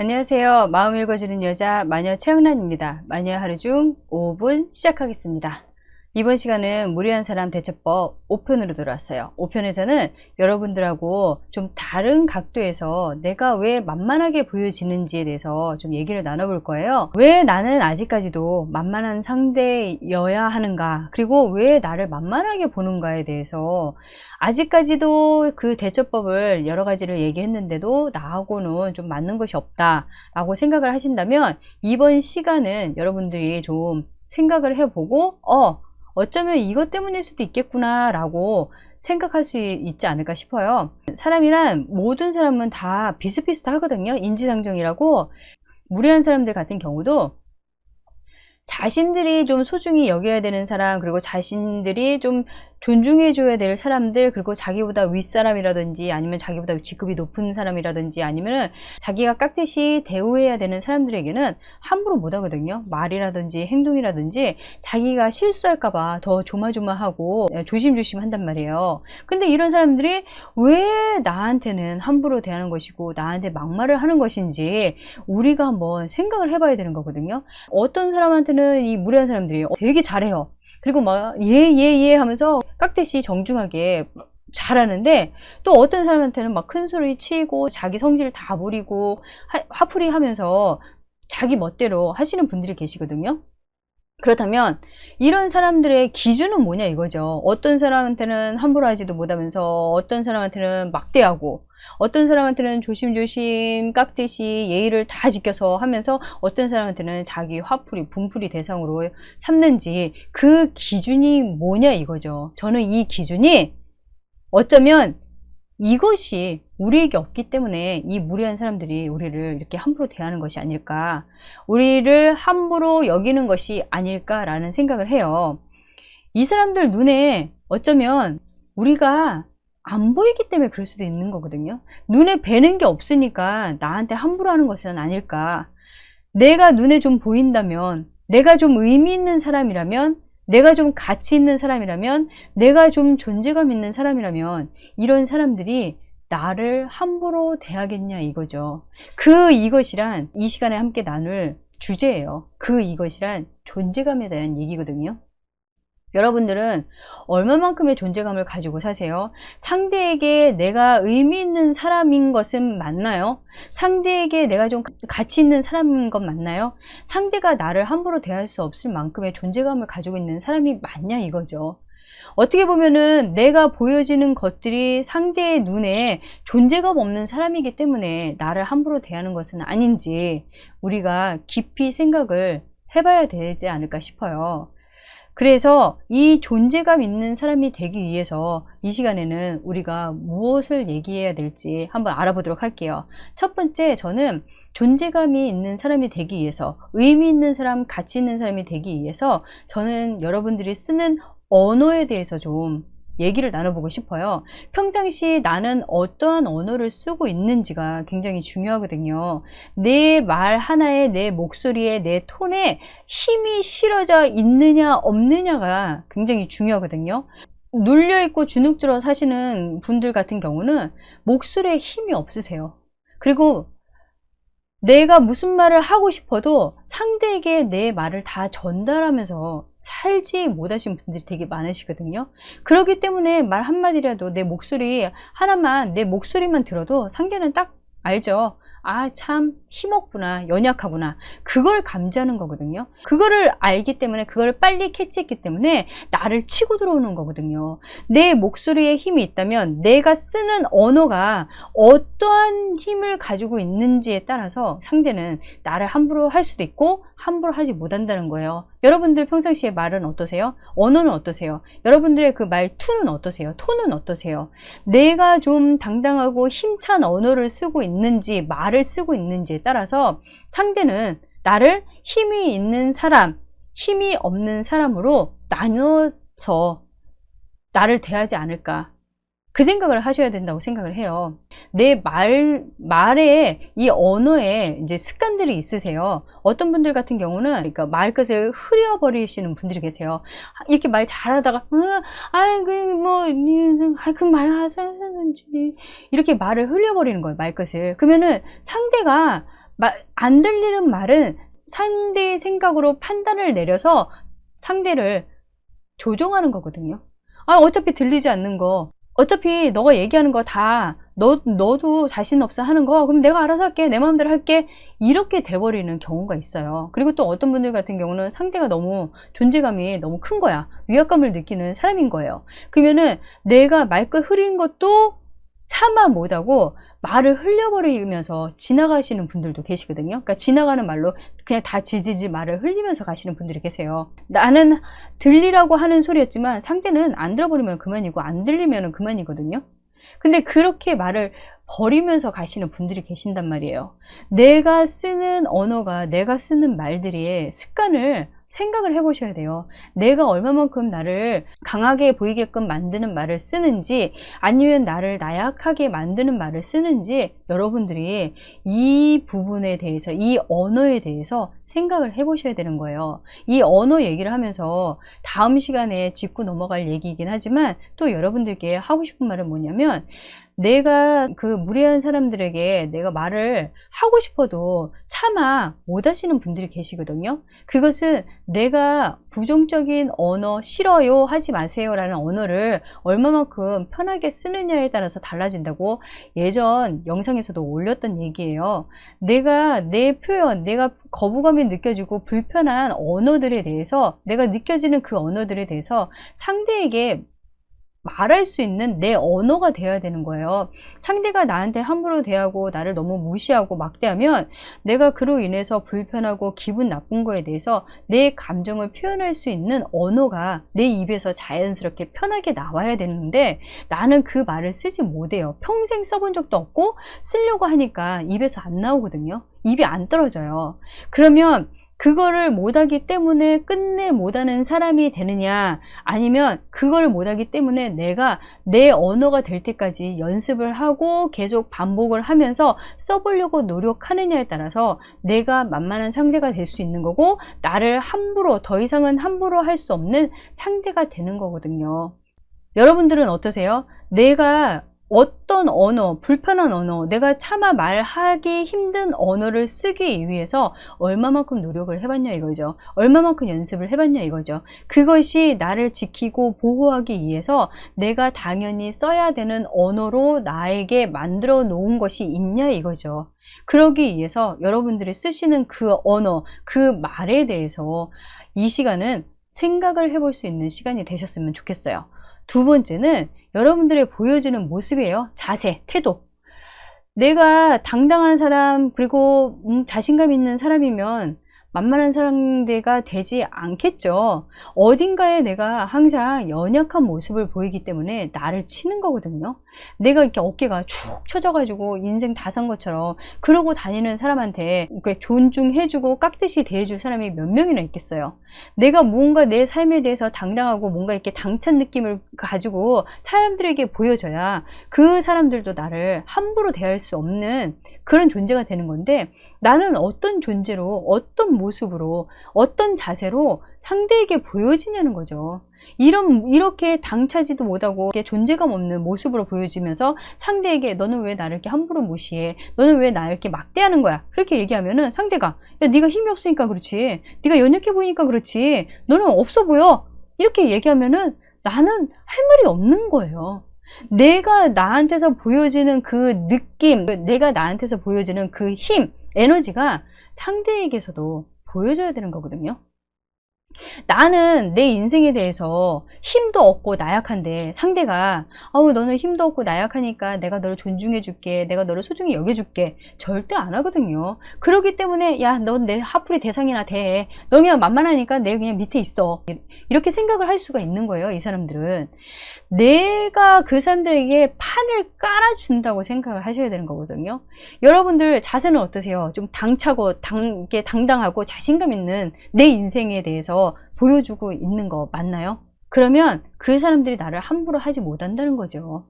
안녕하세요. 마음 읽어주는 여자 마녀 최영란입니다. 마녀 하루 중 5분 시작하겠습니다. 이번 시간은 무례한 사람 대처법 5편으로 들어왔어요. 5편에서는 여러분들하고 좀 다른 각도에서 내가 왜 만만하게 보여지는지에 대해서 좀 얘기를 나눠볼 거예요. 왜 나는 아직까지도 만만한 상대여야 하는가, 그리고 왜 나를 만만하게 보는가에 대해서 아직까지도 그 대처법을 여러 가지를 얘기했는데도 나하고는 좀 맞는 것이 없다라고 생각을 하신다면 이번 시간은 여러분들이 좀 생각을 해보고 어쩌면 이것 때문일 수도 있겠구나 라고 생각할 수 있지 않을까 싶어요. 사람이란 모든 사람은 다 비슷비슷하거든요. 인지상정이라고. 무례한 사람들 같은 경우도 자신들이 좀 소중히 여겨야 되는 사람, 그리고 자신들이 좀 존중해 줘야 될 사람들, 그리고 자기보다 윗사람이라든지 아니면 자기보다 직급이 높은 사람이라든지 아니면 자기가 깍듯이 대우해야 되는 사람들에게는 함부로 못 하거든요. 말이라든지 행동이라든지 자기가 실수할까봐 더 조마조마하고 조심조심 한단 말이에요. 근데 이런 사람들이 왜 나한테는 함부로 대하는 것이고 나한테 막말을 하는 것인지 우리가 한번 생각을 해봐야 되는 거거든요. 어떤 사람한테는 이 무례한 사람들이 되게 잘해요. 그리고 막 예 하면서 깍듯이 정중하게 잘하는데, 또 어떤 사람한테는 막 큰 소리 치고 자기 성질 다 부리고 화풀이 하면서 자기 멋대로 하시는 분들이 계시거든요. 그렇다면 이런 사람들의 기준은 뭐냐 이거죠. 어떤 사람한테는 함부로 하지도 못하면서 어떤 사람한테는 막대하고 어떤 사람한테는 조심조심 깍듯이 예의를 다 지켜서 하면서 어떤 사람한테는 자기 화풀이 분풀이 대상으로 삼는지, 그 기준이 뭐냐 이거죠. 저는 이 기준이 어쩌면 이것이 우리에게 없기 때문에 이 무례한 사람들이 우리를 이렇게 함부로 대하는 것이 아닐까, 우리를 함부로 여기는 것이 아닐까라는 생각을 해요. 이 사람들 눈에 어쩌면 우리가 안 보이기 때문에 그럴 수도 있는 거거든요. 눈에 뵈는 게 없으니까 나한테 함부로 하는 것은 아닐까. 내가 눈에 좀 보인다면, 내가 좀 의미 있는 사람이라면, 내가 좀 가치 있는 사람이라면, 내가 좀 존재감 있는 사람이라면 이런 사람들이 나를 함부로 대하겠냐 이거죠. 이것이란 이 시간에 함께 나눌 주제예요. 이것이란 존재감에 대한 얘기거든요. 여러분들은 얼마만큼의 존재감을 가지고 사세요? 상대에게 내가 의미 있는 사람인 것은 맞나요? 상대에게 내가 좀 가치 있는 사람인 건 맞나요? 상대가 나를 함부로 대할 수 없을 만큼의 존재감을 가지고 있는 사람이 맞냐 이거죠. 어떻게 보면은 내가 보여지는 것들이 상대의 눈에 존재감 없는 사람이기 때문에 나를 함부로 대하는 것은 아닌지 우리가 깊이 생각을 해봐야 되지 않을까 싶어요. 그래서 이 존재감 있는 사람이 되기 위해서 이 시간에는 우리가 무엇을 얘기해야 될지 한번 알아보도록 할게요. 첫 번째, 저는 존재감이 있는 사람이 되기 위해서, 의미 있는 사람, 가치 있는 사람이 되기 위해서 저는 여러분들이 쓰는 언어에 대해서 좀 얘기를 나눠보고 싶어요. 평상시 나는 어떠한 언어를 쓰고 있는지가 굉장히 중요하거든요. 내 말 하나에, 내 목소리에, 내 톤에 힘이 실어져 있느냐 없느냐가 굉장히 중요하거든요. 눌려있고 주눅들어 사시는 분들 같은 경우는 목소리에 힘이 없으세요. 그리고 내가 무슨 말을 하고 싶어도 상대에게 내 말을 다 전달하면서 살지 못하신 분들이 되게 많으시거든요. 그렇기 때문에 말 한마디라도 내 목소리 하나만, 내 목소리만 들어도 상대는 딱 알죠. 아, 참 힘없구나, 연약하구나. 그걸 감지하는 거거든요. 그거를 알기 때문에, 그걸 빨리 캐치했기 때문에 나를 치고 들어오는 거거든요. 내 목소리에 힘이 있다면 내가 쓰는 언어가 어떠한 힘을 가지고 있는지에 따라서 상대는 나를 함부로 할 수도 있고 함부로 하지 못한다는 거예요. 여러분들 평상시에 말은 어떠세요? 언어는 어떠세요? 여러분들의 그 말투는 어떠세요? 톤은 어떠세요? 내가 좀 당당하고 힘찬 언어를 쓰고 있는지, 말을 쓰고 있는지에 따라서 상대는 나를 힘이 있는 사람, 힘이 없는 사람으로 나눠서 나를 대하지 않을까, 그 생각을 하셔야 된다고 생각을 해요. 내 말에, 이 언어에 이제 습관들이 있으세요. 어떤 분들 같은 경우는 그러니까 말끝을 흐려버리시는 분들이 계세요. 이렇게 말 잘하다가 그 말 하세요 이렇게 말을 흘려버리는 거예요, 말끝을. 그러면은 상대가 안 들리는 말은 상대의 생각으로 판단을 내려서 상대를 조종하는 거거든요. 어차피 들리지 않는 거, 어차피 너가 얘기하는 거 다 너도 자신 없어 하는 거, 그럼 내가 알아서 할게, 내 마음대로 할게, 이렇게 돼버리는 경우가 있어요. 그리고 또 어떤 분들 같은 경우는 상대가 너무 존재감이 너무 큰 거야. 위압감을 느끼는 사람인 거예요. 그러면은 내가 말끝 흐린 것도 차마 못하고 말을 흘려버리면서 지나가시는 분들도 계시거든요. 그러니까 지나가는 말로 그냥 다 지지지 말을 흘리면서 가시는 분들이 계세요. 나는 들리라고 하는 소리였지만 상대는 안 들어버리면 그만이고 안 들리면 그만이거든요. 근데 그렇게 말을 버리면서 가시는 분들이 계신단 말이에요. 내가 쓰는 언어가, 내가 쓰는 말들이 습관을 생각을 해보셔야 돼요. 내가 얼마만큼 나를 강하게 보이게끔 만드는 말을 쓰는지, 아니면 나를 나약하게 만드는 말을 쓰는지, 여러분들이 이 부분에 대해서, 이 언어에 대해서 생각을 해보셔야 되는 거예요. 이 언어 얘기를 하면서 다음 시간에 짚고 넘어갈 얘기이긴 하지만, 또 여러분들께 하고 싶은 말은 뭐냐면, 내가 그 무례한 사람들에게 내가 말을 하고 싶어도 차마 못 하시는 분들이 계시거든요. 그것은 내가 부정적인 언어, 싫어요, 하지 마세요 라는 언어를 얼마만큼 편하게 쓰느냐에 따라서 달라진다고 예전 영상에서도 올렸던 얘기예요. 내가 내 표현, 내가 거부감이 느껴지고 불편한 언어들에 대해서, 내가 느껴지는 그 언어들에 대해서 상대에게 말할 수 있는 내 언어가 되어야 되는 거예요. 상대가 나한테 함부로 대하고 나를 너무 무시하고 막대하면 내가 그로 인해서 불편하고 기분 나쁜 거에 대해서 내 감정을 표현할 수 있는 언어가 내 입에서 자연스럽게 편하게 나와야 되는데, 나는 그 말을 쓰지 못해요. 평생 써본 적도 없고 쓰려고 하니까 입에서 안 나오거든요. 입이 안 떨어져요. 그러면 그거를 못하기 때문에 끝내 못하는 사람이 되느냐, 아니면 그거를 못하기 때문에 내가 내 언어가 될 때까지 연습을 하고 계속 반복을 하면서 써보려고 노력하느냐에 따라서 내가 만만한 상대가 될 수 있는 거고, 나를 함부로, 더 이상은 함부로 할 수 없는 상대가 되는 거거든요. 여러분들은 어떠세요? 내가 어떤 언어, 불편한 언어, 내가 차마 말하기 힘든 언어를 쓰기 위해서 얼마만큼 노력을 해봤냐 이거죠. 얼마만큼 연습을 해봤냐 이거죠. 그것이 나를 지키고 보호하기 위해서 내가 당연히 써야 되는 언어로 나에게 만들어 놓은 것이 있냐 이거죠. 그러기 위해서 여러분들이 쓰시는 그 언어, 그 말에 대해서 이 시간은 생각을 해볼 수 있는 시간이 되셨으면 좋겠어요. 두 번째는 여러분들의 보여지는 모습이에요. 자세, 태도. 내가 당당한 사람, 그리고 자신감 있는 사람이면 만만한 상대가 되지 않겠죠. 어딘가에 내가 항상 연약한 모습을 보이기 때문에 나를 치는 거거든요. 내가 이렇게 어깨가 축 처져가지고 인생 다 산 것처럼 그러고 다니는 사람한테 존중해주고 깍듯이 대해줄 사람이 몇 명이나 있겠어요. 내가 무언가 내 삶에 대해서 당당하고 뭔가 이렇게 당찬 느낌을 가지고 사람들에게 보여줘야 그 사람들도 나를 함부로 대할 수 없는 그런 존재가 되는 건데, 나는 어떤 존재로, 어떤 모습으로, 어떤 자세로 상대에게 보여지냐는 거죠. 이렇게 당차지도 못하고 존재감 없는 모습으로 보여지면서 상대에게 너는 왜 나를 이렇게 함부로 무시해? 너는 왜 나를 이렇게 막대하는 거야? 그렇게 얘기하면은 상대가, 야, 네가 힘이 없으니까 그렇지. 네가 연약해 보이니까 그렇지. 너는 없어 보여. 이렇게 얘기하면은 나는 할 말이 없는 거예요. 내가 나한테서 보여지는 그 느낌, 내가 나한테서 보여지는 그 힘, 에너지가 상대에게서도 보여져야 되는 거거든요. 나는 내 인생에 대해서 힘도 없고 나약한데 상대가 너는 힘도 없고 나약하니까 내가 너를 존중해 줄게, 내가 너를 소중히 여겨 줄게, 절대 안 하거든요. 그렇기 때문에 야, 넌 내 하풀이 대상이나 돼, 너 그냥 만만하니까 내 그냥 밑에 있어, 이렇게 생각을 할 수가 있는 거예요. 이 사람들은 내가 그 사람들에게 판을 깔아준다고 생각을 하셔야 되는 거거든요. 여러분들 자세는 어떠세요? 좀 당차고 당당하고 자신감 있는 내 인생에 대해서 보여주고 있는 거 맞나요? 그러면 그 사람들이 나를 함부로 하지 못한다는 거죠.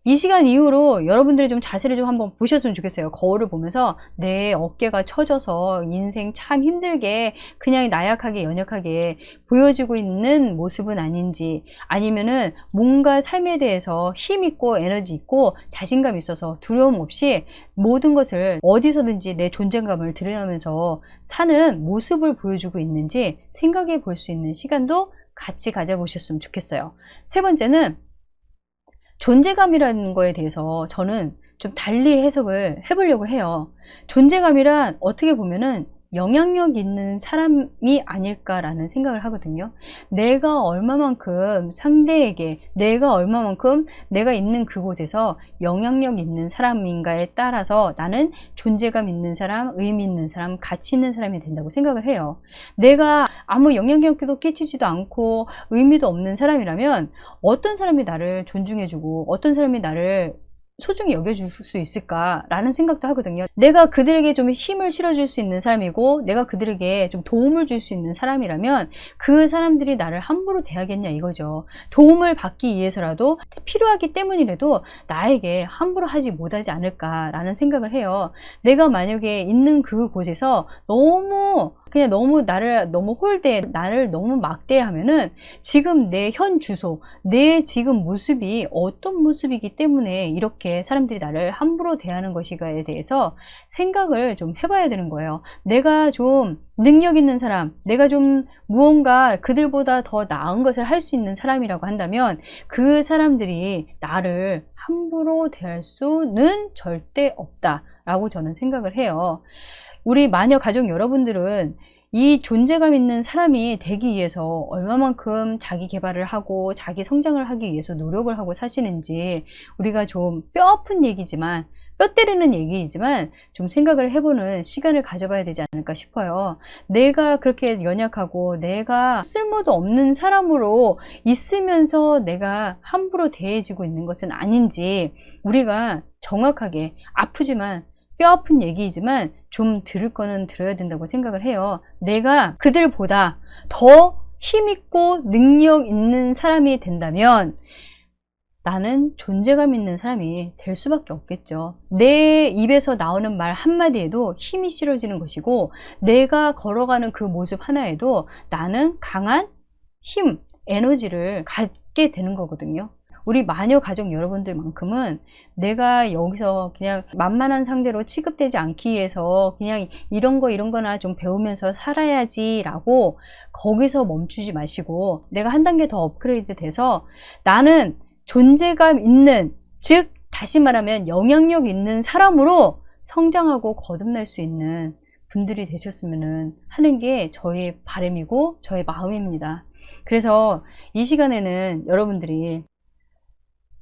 이 시간 이후로 여러분들이 좀 자세를 좀 한번 보셨으면 좋겠어요. 거울을 보면서 내 어깨가 처져서 인생 참 힘들게 그냥 나약하게 연약하게 보여지고 있는 모습은 아닌지, 아니면은 뭔가 삶에 대해서 힘 있고 에너지 있고 자신감 있어서 두려움 없이 모든 것을 어디서든지 내 존재감을 드러내면서 사는 모습을 보여주고 있는지 생각해 볼 수 있는 시간도 같이 가져보셨으면 좋겠어요. 세 번째는 존재감이라는 거에 대해서 저는 좀 달리 해석을 해보려고 해요. 존재감이란 어떻게 보면은 영향력 있는 사람이 아닐까라는 생각을 하거든요. 내가 얼마만큼 상대에게, 내가 얼마만큼 내가 있는 그곳에서 영향력 있는 사람인가에 따라서 나는 존재감 있는 사람, 의미 있는 사람, 가치 있는 사람이 된다고 생각을 해요. 내가 아무 영향력도 끼치지도 않고 의미도 없는 사람이라면 어떤 사람이 나를 존중해주고 어떤 사람이 나를 소중히 여겨줄 수 있을까라는 생각도 하거든요. 내가 그들에게 좀 힘을 실어줄 수 있는 사람이고 내가 그들에게 좀 도움을 줄 수 있는 사람이라면 그 사람들이 나를 함부로 대하겠냐 이거죠. 도움을 받기 위해서라도 필요하기 때문이라도 나에게 함부로 하지 못하지 않을까라는 생각을 해요. 내가 만약에 있는 그곳에서 너무 나를 너무 홀대, 나를 너무 막대하면은 지금 내 현 주소, 내 지금 모습이 어떤 모습이기 때문에 이렇게 사람들이 나를 함부로 대하는 것인가에 대해서 생각을 좀 해봐야 되는 거예요. 내가 좀 능력 있는 사람, 내가 좀 무언가 그들보다 더 나은 것을 할 수 있는 사람이라고 한다면 그 사람들이 나를 함부로 대할 수는 절대 없다라고 저는 생각을 해요. 우리 마녀 가족 여러분들은 이 존재감 있는 사람이 되기 위해서 얼마만큼 자기 개발을 하고 자기 성장을 하기 위해서 노력을 하고 사시는지 우리가 좀 뼈아픈 얘기지만, 뼈 때리는 얘기이지만 좀 생각을 해보는 시간을 가져봐야 되지 않을까 싶어요. 내가 그렇게 연약하고 내가 쓸모도 없는 사람으로 있으면서 내가 함부로 대해지고 있는 것은 아닌지 우리가 정확하게, 아프지만 뼈아픈 얘기이지만 좀 들을 거는 들어야 된다고 생각을 해요. 내가 그들보다 더 힘있고 능력 있는 사람이 된다면 나는 존재감 있는 사람이 될 수밖에 없겠죠. 내 입에서 나오는 말 한마디에도 힘이 실어지는 것이고 내가 걸어가는 그 모습 하나에도 나는 강한 힘, 에너지를 갖게 되는 거거든요. 우리 마녀 가족 여러분들만큼은 내가 여기서 그냥 만만한 상대로 취급되지 않기 위해서 그냥 이런 거나 좀 배우면서 살아야지 라고 거기서 멈추지 마시고 내가 한 단계 더 업그레이드 돼서 나는 존재감 있는, 즉 다시 말하면 영향력 있는 사람으로 성장하고 거듭날 수 있는 분들이 되셨으면 하는 게 저의 바람이고 저의 마음입니다. 그래서 이 시간에는 여러분들이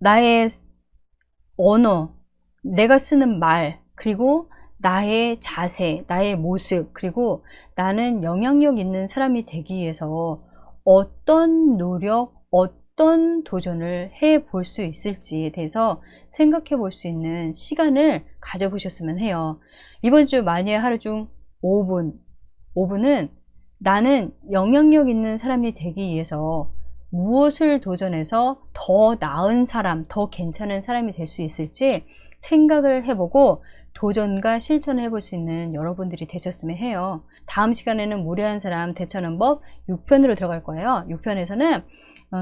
나의 언어, 내가 쓰는 말, 그리고 나의 자세, 나의 모습, 그리고 나는 영향력 있는 사람이 되기 위해서 어떤 노력, 어떤 도전을 해 볼 수 있을지에 대해서 생각해 볼 수 있는 시간을 가져보셨으면 해요. 이번 주 마녀의 하루 중 5분은 나는 영향력 있는 사람이 되기 위해서 무엇을 도전해서 더 나은 사람, 더 괜찮은 사람이 될 수 있을지 생각을 해보고 도전과 실천을 해볼 수 있는 여러분들이 되셨으면 해요. 다음 시간에는 무례한 사람 대처하는 법 6편으로 들어갈 거예요. 6편에서는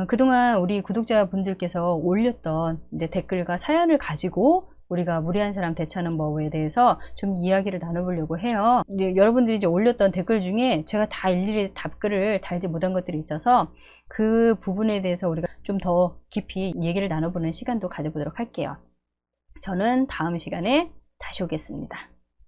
그동안 우리 구독자분들께서 올렸던 댓글과 사연을 가지고 우리가 무례한 사람 대처하는 법에 대해서 좀 이야기를 나눠보려고 해요. 여러분들이 이제 올렸던 댓글 중에 제가 다 일일이 답글을 달지 못한 것들이 있어서 그 부분에 대해서 우리가 좀 더 깊이 얘기를 나눠보는 시간도 가져보도록 할게요. 저는 다음 시간에 다시 오겠습니다.